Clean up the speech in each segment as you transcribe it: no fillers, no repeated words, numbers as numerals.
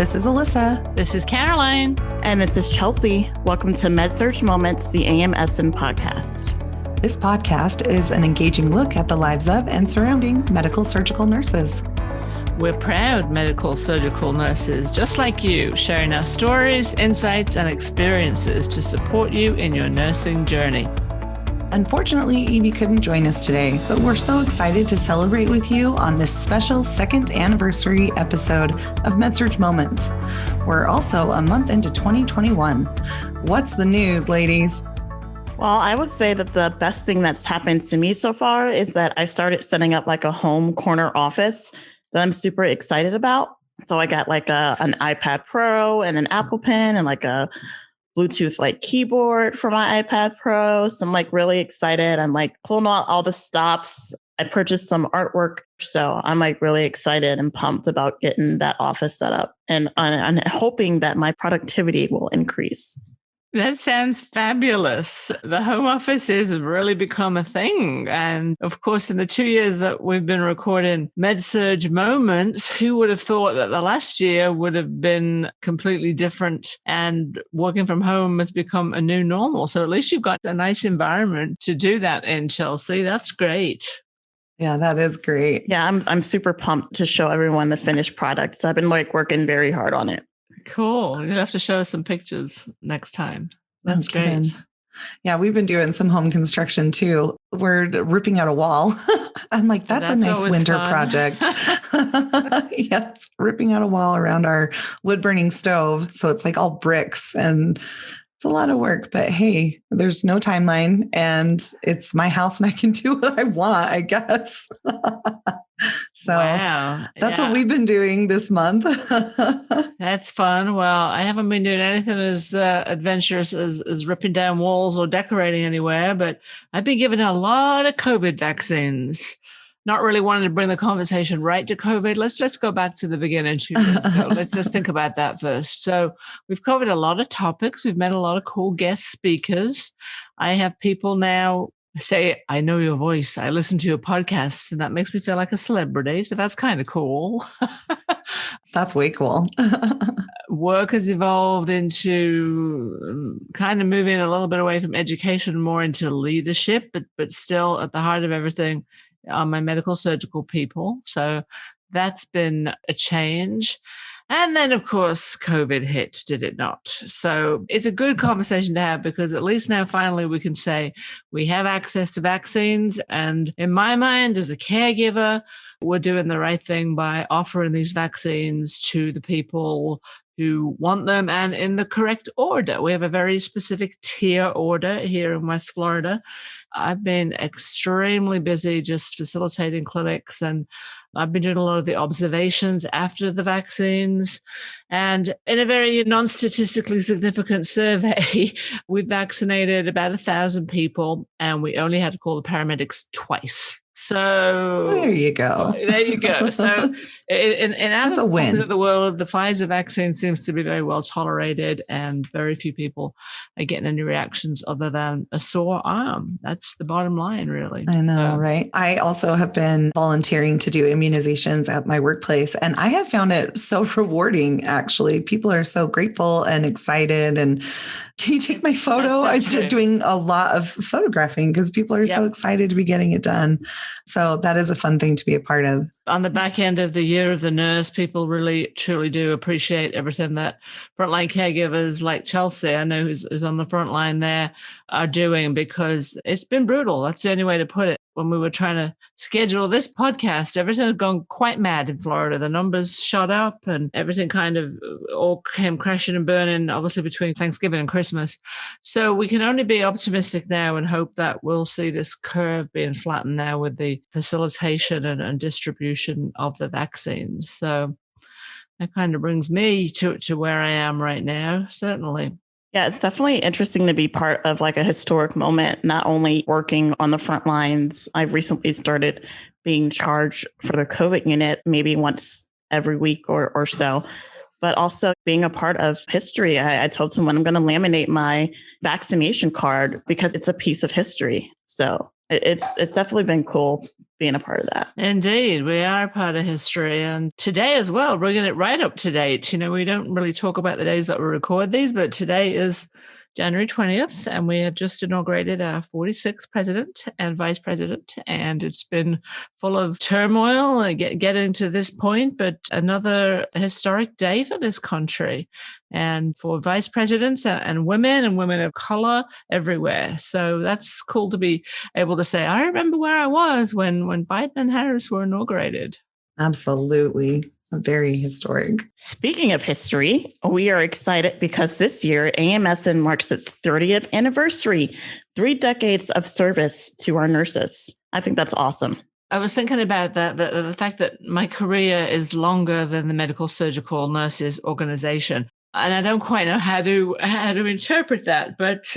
This is Alissa. This is Caroline. And this is Chelsea. Welcome to Med Surg Moments, the AMSN podcast. This podcast is an engaging look at the lives of and surrounding medical surgical nurses. We're proud medical surgical nurses, just like you, sharing our stories, insights, and experiences to support you in your nursing journey. Unfortunately, Evie couldn't join us today, but we're so excited to celebrate with you on this special second anniversary episode of Med Surg Moments. We're also a month into 2021. What's the news, ladies? Well, I would say that the best thing that's happened to me so far is that I started setting up like a home corner office that I'm super excited about. So I got like an iPad Pro and an Apple Pen and like a Bluetooth like keyboard for my iPad Pro. So I'm like really excited. I'm like pulling out all the stops. I purchased some artwork. So I'm like really excited and pumped about getting that office set up. And I'm hoping that my productivity will increase. That sounds fabulous. The home office has really become a thing. And of course, in the 2 years that we've been recording Med Surg Moments, who would have thought that the last year would have been completely different and working from home has become a new normal. So at least you've got a nice environment to do that in, Chelsea. That's great. Yeah, that is great. Yeah, I'm super pumped to show everyone the finished product. So I've been like working very hard on it. Cool. You'll have to show us some pictures next time. That's great. Yeah, we've been doing some home construction too. We're ripping out a wall. I'm like, that's a nice winter project. Yes, ripping out a wall around our wood burning stove. So it's like all bricks and it's a lot of work, but hey, there's no timeline and it's my house and I can do what I want, I guess. So wow. That's what we've been doing this month. That's fun. Well, I haven't been doing anything as adventurous as ripping down walls or decorating anywhere, but I've been given a lot of COVID vaccines. Not really wanting to bring the conversation right to COVID. Let's go back to the beginning 2 years ago. Let's just think about that first. So we've covered a lot of topics. We've met a lot of cool guest speakers. I have people now say, I know your voice. I listen to your podcast, and that makes me feel like a celebrity. So that's kind of cool. That's way cool. Work has evolved into kind of moving a little bit away from education, more into leadership, but still at the heart of everything are my medical surgical people. So that's been a change. And then, of course, COVID hit, did it not? So it's a good conversation to have because at least now finally we can say we have access to vaccines. And in my mind, as a caregiver, we're doing the right thing by offering these vaccines to the people who want them and in the correct order. We have a very specific tier order here in West Florida. I've been extremely busy just facilitating clinics, and I've been doing a lot of the observations after the vaccines. And in a very non-statistically significant survey, we vaccinated about 1,000 people, and we only had to call the paramedics twice. So there you go. So in that's a win. Of the world, the Pfizer vaccine seems to be very well tolerated, and very few people are getting any reactions other than a sore arm. That's the bottom line, really. I know, right? I also have been volunteering to do immunizations at my workplace, and I have found it so rewarding, actually. People are so grateful and excited. And can you take my photo? I'm doing a lot of photographing because people are so excited to be getting it done. So that is a fun thing to be a part of. On the back end of the year of the nurse, people really, truly do appreciate everything that frontline caregivers like Chelsea, I know who's on the front line there, are doing, because it's been brutal. That's the only way to put it. When we were trying to schedule this podcast, everything had gone quite mad in Florida. The numbers shot up and everything kind of all came crashing and burning, obviously between Thanksgiving and Christmas. So we can only be optimistic now and hope that we'll see this curve being flattened now with the facilitation and distribution of the vaccines. So that kind of brings me to where I am right now, certainly. Yeah, it's definitely interesting to be part of like a historic moment, not only working on the front lines. I've recently started being charged for the COVID unit, maybe once every week or so, but also being a part of history. I told someone I'm going to laminate my vaccination card because it's a piece of history. So it's definitely been cool being a part of that. Indeed, we are part of history. And today as well, bringing it right up to date. We don't really talk about the days that we record these, but today is January 20th, and we have just inaugurated our 46th president and vice president. And it's been full of turmoil getting to this point, but another historic day for this country and for vice presidents and women of color everywhere. So that's cool to be able to say, I remember where I was when Biden and Harris were inaugurated. Absolutely. Very historic. Speaking of history, we are excited because this year AMSN marks its 30th anniversary, 3 decades of service to our nurses. I think that's awesome. I was thinking about that, the fact that my career is longer than the Medical Surgical Nurses Organization. And I don't quite know how to interpret that, but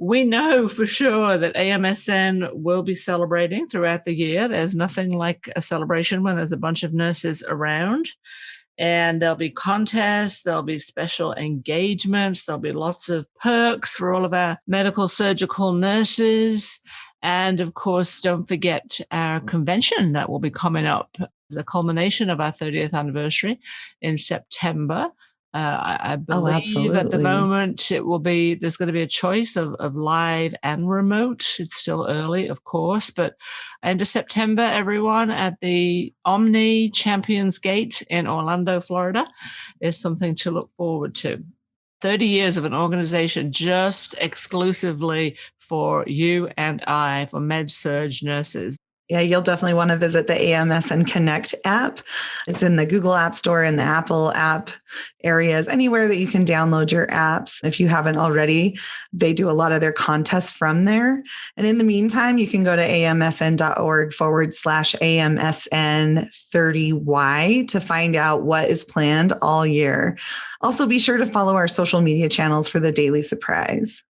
we know for sure that AMSN will be celebrating throughout the year. There's nothing like a celebration when there's a bunch of nurses around. And there'll be contests, there'll be special engagements, there'll be lots of perks for all of our medical surgical nurses. And of course, don't forget our convention that will be coming up, the culmination of our 30th anniversary in September. I believe at the moment there's going to be a choice of live and remote. It's still early, of course, but end of September, everyone at the Omni Champions Gate in Orlando, Florida is something to look forward to. 30 years of an organization just exclusively for you and I, for Med-Surg nurses. Yeah, you'll definitely want to visit the AMSN Connect app. It's in the Google App Store and the Apple app areas, anywhere that you can download your apps. If you haven't already, they do a lot of their contests from there. And in the meantime, you can go to amsn.org/AMSN30Y to find out what is planned all year. Also, be sure to follow our social media channels for the daily surprise.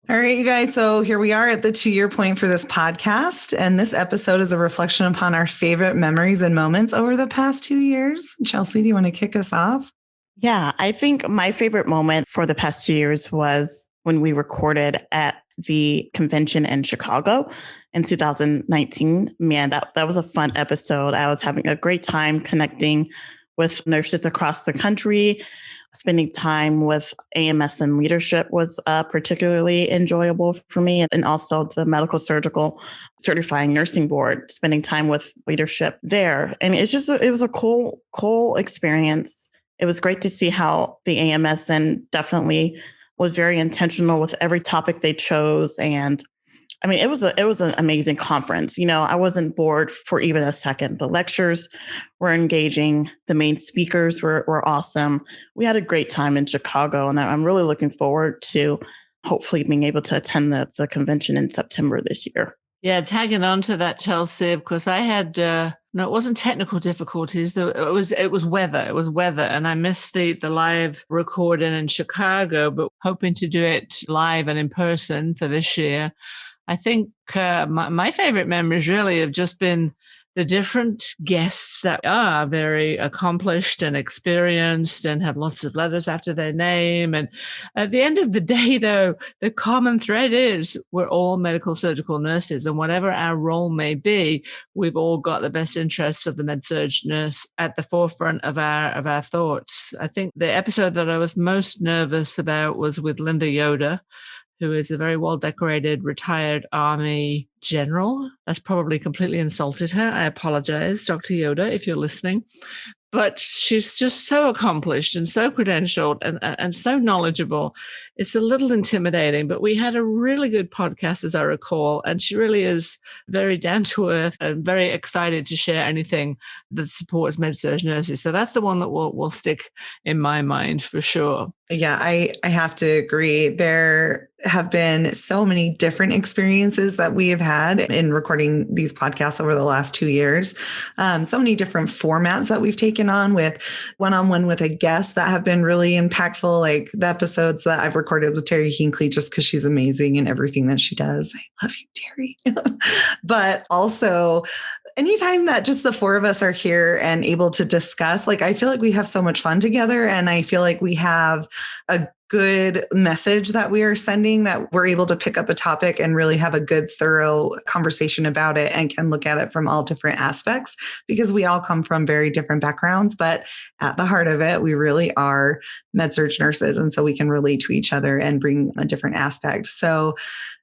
All right, you guys. So here we are at the 2-year point for this podcast. And this episode is a reflection upon our favorite memories and moments over the past 2 years. Chelsea, do you want to kick us off? Yeah, I think my favorite moment for the past 2 years was when we recorded at the convention in Chicago in 2019. Man, that was a fun episode. I was having a great time connecting with nurses across the country. Spending time with AMSN leadership was particularly enjoyable for me, and also the Medical Surgical Certifying Nursing Board, spending time with leadership there. And it was a cool experience. It was great to see how the AMSN definitely was very intentional with every topic they chose. And I mean, it was an amazing conference. I wasn't bored for even a second. The lectures were engaging. The main speakers were awesome. We had a great time in Chicago, and I'm really looking forward to hopefully being able to attend the convention in September this year. Yeah, tagging on to that, Chelsea, of course, I had it wasn't technical difficulties. It was weather. It was weather, and I missed the live recording in Chicago, but hoping to do it live and in person for this year. I think my favorite memories really have just been the different guests that are very accomplished and experienced and have lots of letters after their name. And at the end of the day, though, the common thread is we're all medical surgical nurses, and whatever our role may be, we've all got the best interests of the med-surg nurse at the forefront of our thoughts. I think the episode that I was most nervous about was with Linda Yoder, who is a very well-decorated retired Army general. That's probably completely insulted her. I apologize, Dr. Yoder, if you're listening. But she's just so accomplished and so credentialed and so knowledgeable. It's a little intimidating, but we had a really good podcast, as I recall, and she really is very down to earth and very excited to share anything that supports med-surg nurses. So that's the one that will stick in my mind for sure. Yeah, I have to agree. There have been so many different experiences that we have had in recording these podcasts over the last 2 years. So many different formats that we've taken on with one-on-one with a guest that have been really impactful, like the episodes that I've recorded with Terry Hinckley, just because she's amazing in everything that she does. I love you, Terry. But also anytime that just the four of us are here and able to discuss, like, I feel like we have so much fun together, and I feel like we have a good message that we are sending, that we're able to pick up a topic and really have a good, thorough conversation about it and can look at it from all different aspects, because we all come from very different backgrounds. But at the heart of it, we really are med-surg nurses. And so we can relate to each other and bring a different aspect. So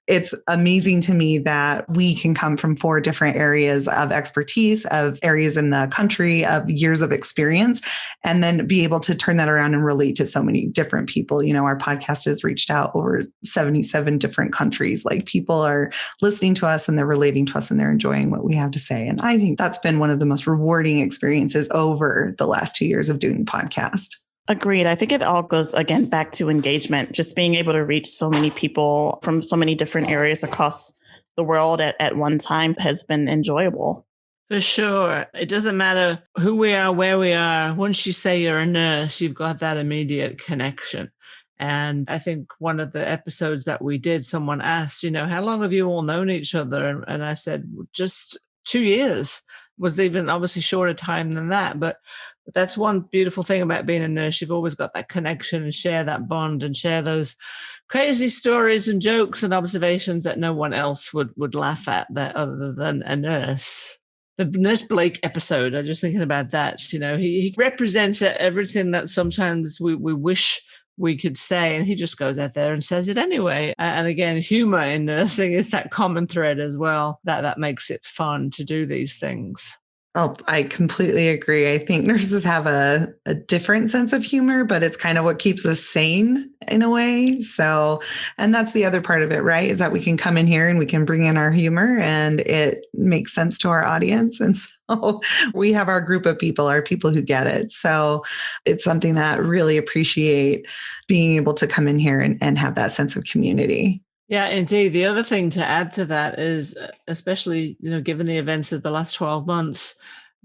it's amazing to me that we can come from 4 different areas of expertise, of areas in the country, of years of experience, and then be able to turn that around and relate to so many different people. You know, our podcast has reached out over 77 different countries. Like, people are listening to us and they're relating to us and they're enjoying what we have to say. And I think that's been one of the most rewarding experiences over the last 2 years of doing the podcast. Agreed. I think it all goes, again, back to engagement, just being able to reach so many people from so many different areas across the world at one time has been enjoyable. For sure. It doesn't matter who we are, where we are. Once you say you're a nurse, you've got that immediate connection. And I think one of the episodes that we did, someone asked, how long have you all known each other? And I said, just 2 years. Was even obviously shorter time than that. But that's one beautiful thing about being a nurse. You've always got that connection and share that bond and share those crazy stories and jokes and observations that no one else would laugh at, that other than a nurse. The Nurse Blake episode, I'm just thinking about that. He represents everything that sometimes we wish we could say, and he just goes out there and says it anyway. And again, humor in nursing is that common thread as well, that makes it fun to do these things. Oh, I completely agree. I think nurses have a different sense of humor, but it's kind of what keeps us sane in a way. So, and that's the other part of it, right? Is that we can come in here and we can bring in our humor and it makes sense to our audience. And so we have our group of people, our people who get it. So it's something that really appreciate being able to come in here and have that sense of community. Yeah, indeed. The other thing to add to that is, especially, given the events of the last 12 months,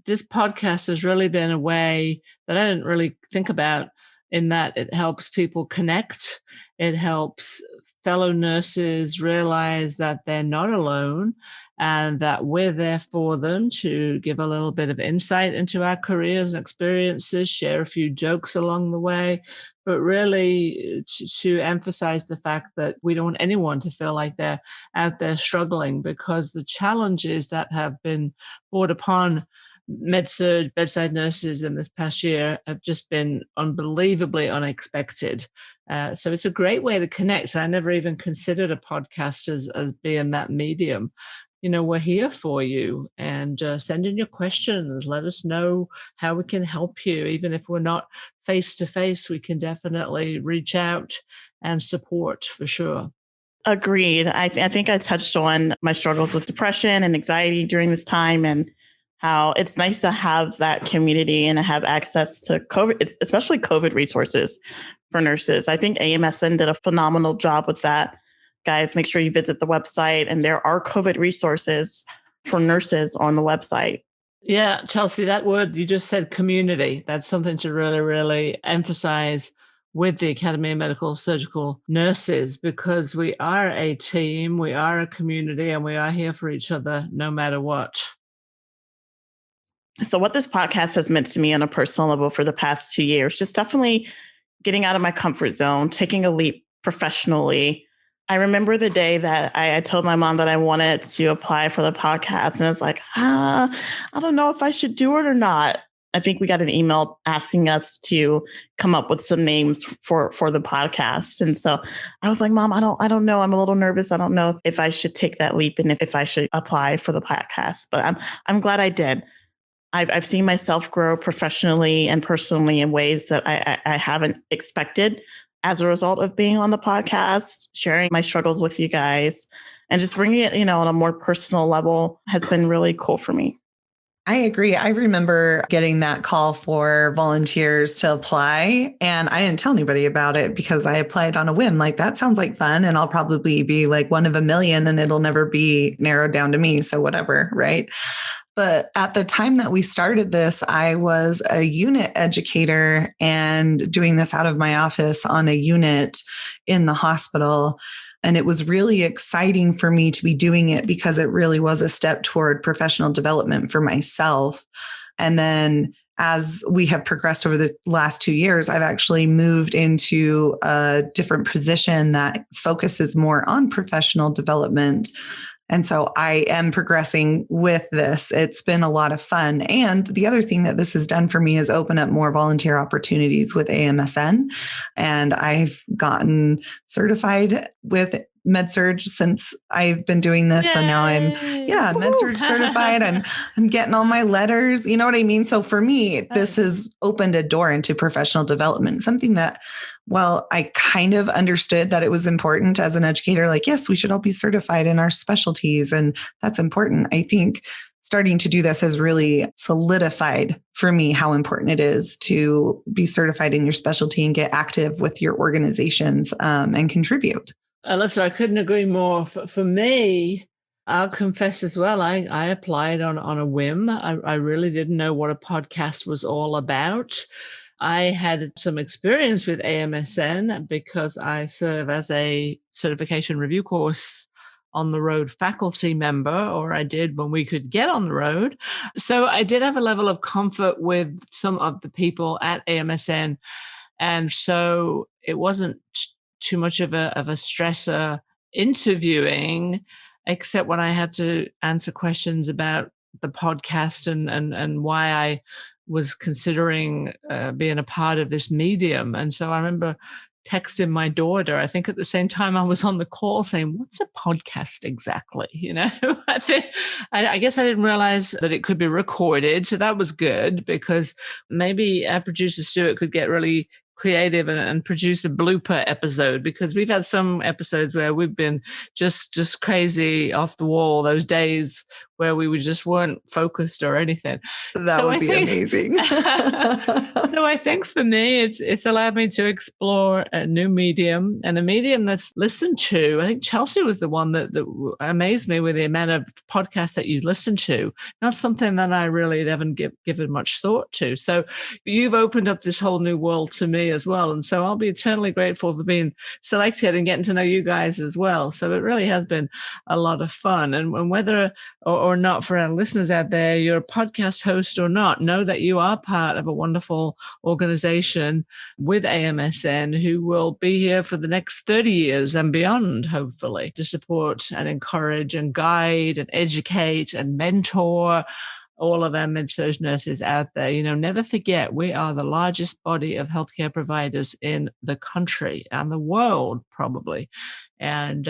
this podcast has really been a way that I didn't really think about, in that it helps people connect. It helps fellow nurses realize that they're not alone and that we're there for them to give a little bit of insight into our careers and experiences, share a few jokes along the way, but really to emphasize the fact that we don't want anyone to feel like they're out there struggling, because the challenges that have been brought upon Med-Surg bedside nurses in this past year have just been unbelievably unexpected. So it's a great way to connect. I never even considered a podcast as being that medium. We're here for you, and send in your questions. Let us know how we can help you. Even if we're not face to face, we can definitely reach out and support for sure. Agreed. I think I touched on my struggles with depression and anxiety during this time, and how it's nice to have that community and to have access to COVID, especially COVID resources for nurses. I think AMSN did a phenomenal job with that. Guys, make sure you visit the website, and there are COVID resources for nurses on the website. Yeah, Chelsea, that word you just said, community, that's something to really, really emphasize with the Academy of Medical Surgical Nurses, because we are a team, we are a community, and we are here for each other no matter what. So what this podcast has meant to me on a personal level for the past 2 years, just definitely getting out of my comfort zone, taking a leap professionally. I remember the day that I told my mom that I wanted to apply for the podcast, and it's like, I don't know if I should do it or not. I think we got an email asking us to come up with some names for the podcast. And so I was like, Mom, I don't know. I'm a little nervous. I don't know if I should take that leap and if I should apply for the podcast, but I'm glad I did. I've seen myself grow professionally and personally in ways that I haven't expected as a result of being on the podcast, sharing my struggles with you guys, and just bringing it, on a more personal level has been really cool for me. I agree. I remember getting that call for volunteers to apply, and I didn't tell anybody about it because I applied on a whim. Like, that sounds like fun, and I'll probably be like one of a million, and it'll never be narrowed down to me. So whatever, right? But at the time that we started this, I was a unit educator and doing this out of my office on a unit in the hospital. And it was really exciting for me to be doing it because it really was a step toward professional development for myself. And then as we have progressed over the last 2 years, I've actually moved into a different position that focuses more on professional development. And so I am progressing with this. It's been a lot of fun. And the other thing that this has done for me is open up more volunteer opportunities with AMSN. And I've gotten certified with Med Surg since I've been doing this. Yay! So now I'm, Med Surg certified. I'm getting all my letters. You know what I mean? So for me, this has opened a door into professional development, something that, well, I kind of understood that it was important as an educator, like, yes, we should all be certified in our specialties. And that's important. I think starting to do this has really solidified for me how important it is to be certified in your specialty and get active with your organizations and contribute. Alissa, I couldn't agree more. For me, I'll confess as well, I applied on a whim. I really didn't know what a podcast was all about. I had some experience with AMSN because I serve as a certification review course on the road faculty member, or I did when we could get on the road. So I did have a level of comfort with some of the people at AMSN. And so it wasn't too much of a stressor interviewing, except when I had to answer questions about the podcast and why I was considering being a part of this medium. And so I remember texting my daughter, I think at the same time I was on the call, saying, what's a podcast exactly? You know, I guess I didn't realize that it could be recorded. So that was good, because maybe our producer Stuart could get really creative and produce a blooper episode, because we've had some episodes where we've been just crazy off the wall, those days where we just weren't focused or anything. That would be amazing. So I think for me, it's allowed me to explore a new medium, and a medium that's listened to. I think Chelsea was the one that amazed me with the amount of podcasts that you listen to. Not something that I really haven't given much thought to. So you've opened up this whole new world to me as well. And so I'll be eternally grateful for being selected and getting to know you guys as well. So it really has been a lot of fun. And whether or not, for our listeners out there, you're a podcast host or not, know that you are part of a wonderful organization with AMSN who will be here for the next 30 years and beyond, hopefully, to support and encourage and guide and educate and mentor all of our Med-Surg nurses out there. You know, never forget, we are the largest body of healthcare providers in the country and the world, probably. And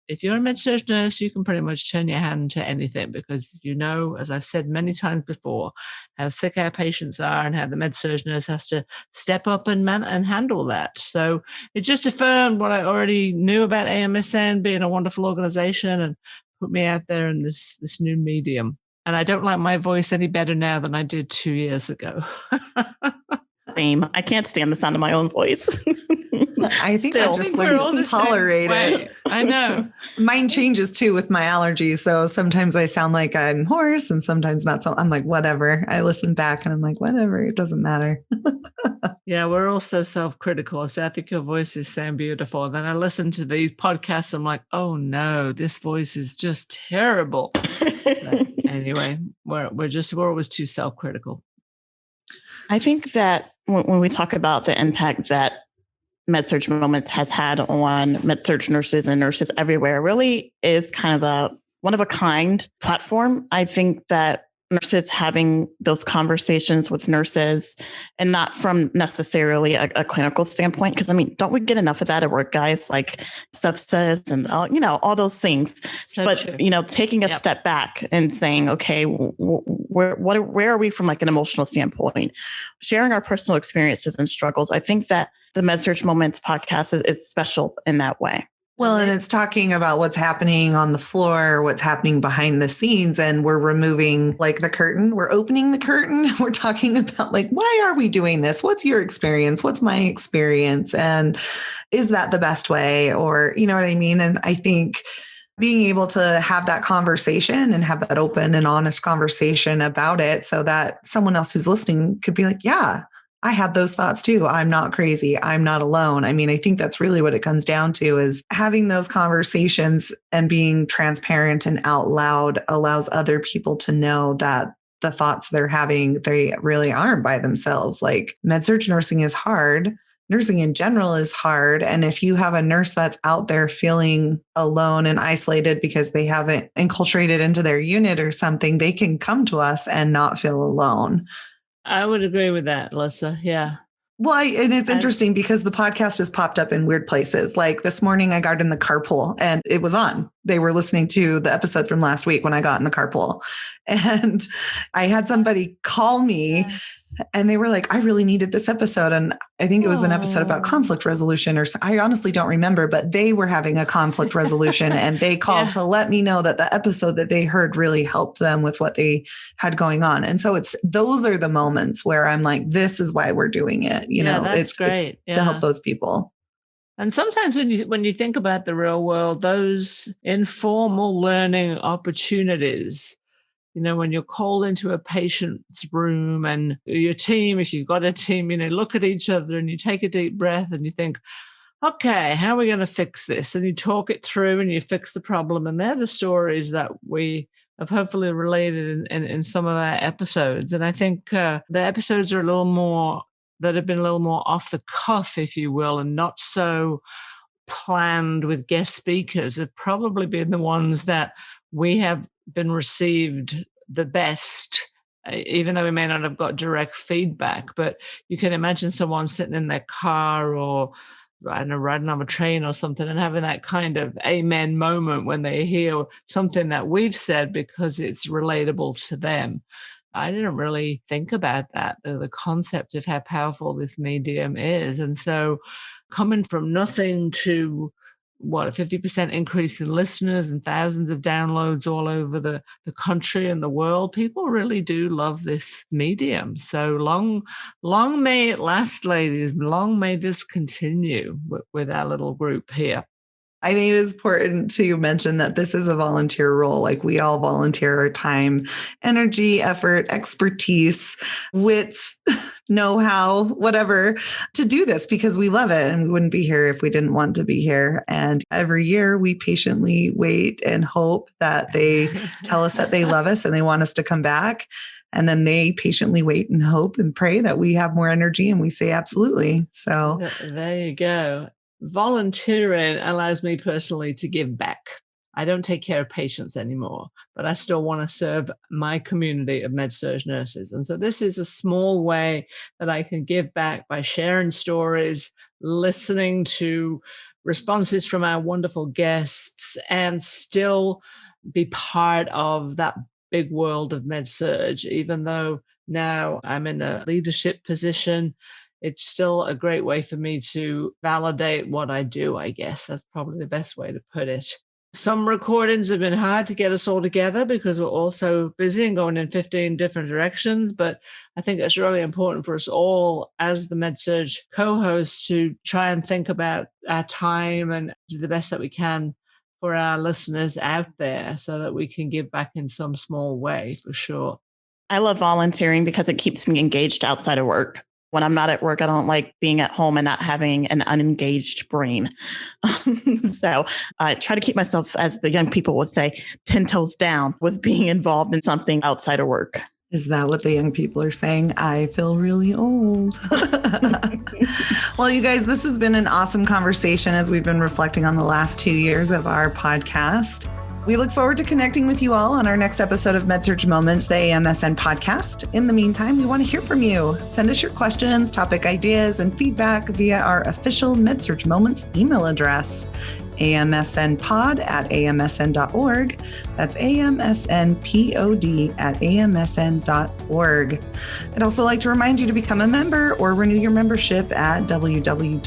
if you're a Med-Surg nurse, you can pretty much turn your hand to anything, because you know, as I've said many times before, how sick our patients are and how the Med-Surg nurse has to step up and handle that. So it just affirmed what I already knew about AMSN being a wonderful organization and put me out there in this new medium. And I don't like my voice any better now than I did 2 years ago. Same. I can't stand the sound of my own voice. I think I just learned to tolerate it. I know. Mine changes too with my allergies. So sometimes I sound like I'm hoarse and sometimes not. So I'm like, whatever. I listen back and I'm like, whatever. It doesn't matter. Yeah, we're all so self-critical. So I think your voice is sound beautiful. And then I listen to these podcasts. I'm like, oh no, this voice is just terrible. Anyway, we're always too self-critical. I think that when we talk about the impact that Med-Surg Moments has had on Med-Surg nurses and nurses everywhere, really is kind of a one-of-a-kind platform. I think that nurses having those conversations with nurses, and not from necessarily a clinical standpoint, because I mean, don't we get enough of that at work, guys? Like sepsis and all those things. So but true. Taking a step back and saying, okay, where are we from like an emotional standpoint? Sharing our personal experiences and struggles. I think that the Med-Surg Moments podcast is special in that way. Well, and it's talking about what's happening on the floor, what's happening behind the scenes, and we're removing like the curtain. We're opening the curtain. We're talking about like, why are we doing this? What's your experience? What's my experience? And is that the best way? Or, you know what I mean? And I think being able to have that conversation and have that open and honest conversation about it so that someone else who's listening could be like, yeah, I had those thoughts too. I'm not crazy. I'm not alone. I mean, I think that's really what it comes down to, is having those conversations and being transparent and out loud allows other people to know that the thoughts they're having, they really aren't by themselves. Like med-surg nursing is hard. Nursing in general is hard. And if you have a nurse that's out there feeling alone and isolated because they haven't enculturated into their unit or something, they can come to us and not feel alone. I would agree with that, Alissa. Yeah. Well, and it's interesting because the podcast has popped up in weird places. Like this morning, I got in the carpool and it was on. They were listening to the episode from last week when I got in the carpool. And I had somebody call me and they were like, I really needed this episode. And I think it was an episode about conflict resolution, or I honestly don't remember, but they were having a conflict resolution and they called to let me know that the episode that they heard really helped them with what they had going on. And so those are the moments where I'm like, this is why we're doing it. It's great. It's to help those people. And sometimes when you think about the real world, those informal learning opportunities, when you're called into a patient's room and your team, if you've got a team, look at each other and you take a deep breath and you think, okay, how are we going to fix this? And you talk it through and you fix the problem. And they're the stories that we have hopefully related in some of our episodes. And I think the episodes are that have been a little more off the cuff, if you will, and not so planned with guest speakers have probably been the ones that we have been received the best, even though we may not have got direct feedback. But you can imagine someone sitting in their car or riding on a train or something and having that kind of amen moment when they hear something that we've said because it's relatable to them. I didn't really think about that, the concept of how powerful this medium is. And so coming from nothing to a 50% increase in listeners and thousands of downloads all over the country and the world, people really do love this medium. So long may it last, ladies. Long may this continue with our little group here. I think it is important to mention that this is a volunteer role. Like we all volunteer our time, energy, effort, expertise, wits, know-how, whatever, to do this because we love it and we wouldn't be here if we didn't want to be here. And every year we patiently wait and hope that they tell us that they love us and they want us to come back. And then they patiently wait and hope and pray that we have more energy and we say absolutely. So there you go. Volunteering allows me personally to give back. I don't take care of patients anymore, but I still want to serve my community of med-surg nurses. And so this is a small way that I can give back by sharing stories, listening to responses from our wonderful guests, and still be part of that big world of med-surg. Even though now I'm in a leadership position, it's still a great way for me to validate what I do, I guess. That's probably the best way to put it. Some recordings have been hard to get us all together because we're all so busy and going in 15 different directions. But I think it's really important for us all as the Med-Surg co-hosts to try and think about our time and do the best that we can for our listeners out there so that we can give back in some small way for sure. I love volunteering because it keeps me engaged outside of work. When I'm not at work, I don't like being at home and not having an unengaged brain. So I try to keep myself, as the young people would say, 10 toes down with being involved in something outside of work. Is that what the young people are saying? I feel really old. Well, you guys, this has been an awesome conversation as we've been reflecting on the last 2 years of our podcast. We look forward to connecting with you all on our next episode of Med-Surg Moments, the AMSN podcast. In the meantime, we want to hear from you. Send us your questions, topic ideas, and feedback via our official Med-Surg Moments email address, amsnpod@amsn.org. That's amsnpod@amsn.org. I'd also like to remind you to become a member or renew your membership at www.amsn.org.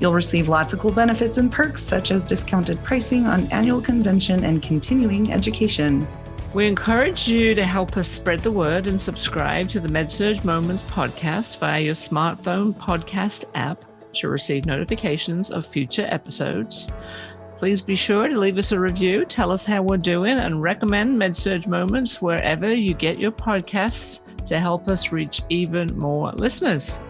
You'll receive lots of cool benefits and perks, such as discounted pricing on annual convention and continuing education. We encourage you to help us spread the word and subscribe to the Med-Surg Moments podcast via your smartphone podcast app to receive notifications of future episodes. Please be sure to leave us a review, tell us how we're doing, and recommend Med-Surg Moments wherever you get your podcasts to help us reach even more listeners.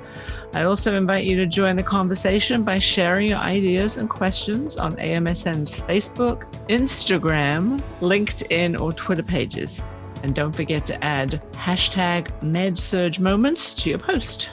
I also invite you to join the conversation by sharing your ideas and questions on AMSN's Facebook, Instagram, LinkedIn, or Twitter pages. And don't forget to add hashtag Med Surg Moments to your post.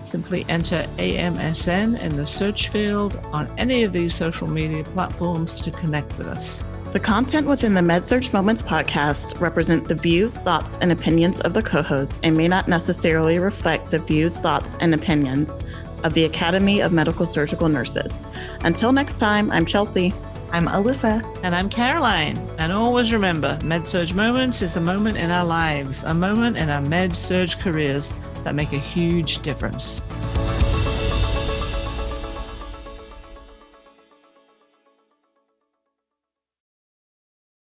Simply enter AMSN in the search field on any of these social media platforms to connect with us. The content within the Med Surg Moments podcast represent the views, thoughts, and opinions of the co-hosts and may not necessarily reflect the views, thoughts, and opinions of the Academy of Medical Surgical Nurses. Until next time, I'm Chelsea. I'm Alissa. And I'm Caroline. And always remember, Med Surg Moments is a moment in our lives, a moment in our Med Surg careers that make a huge difference.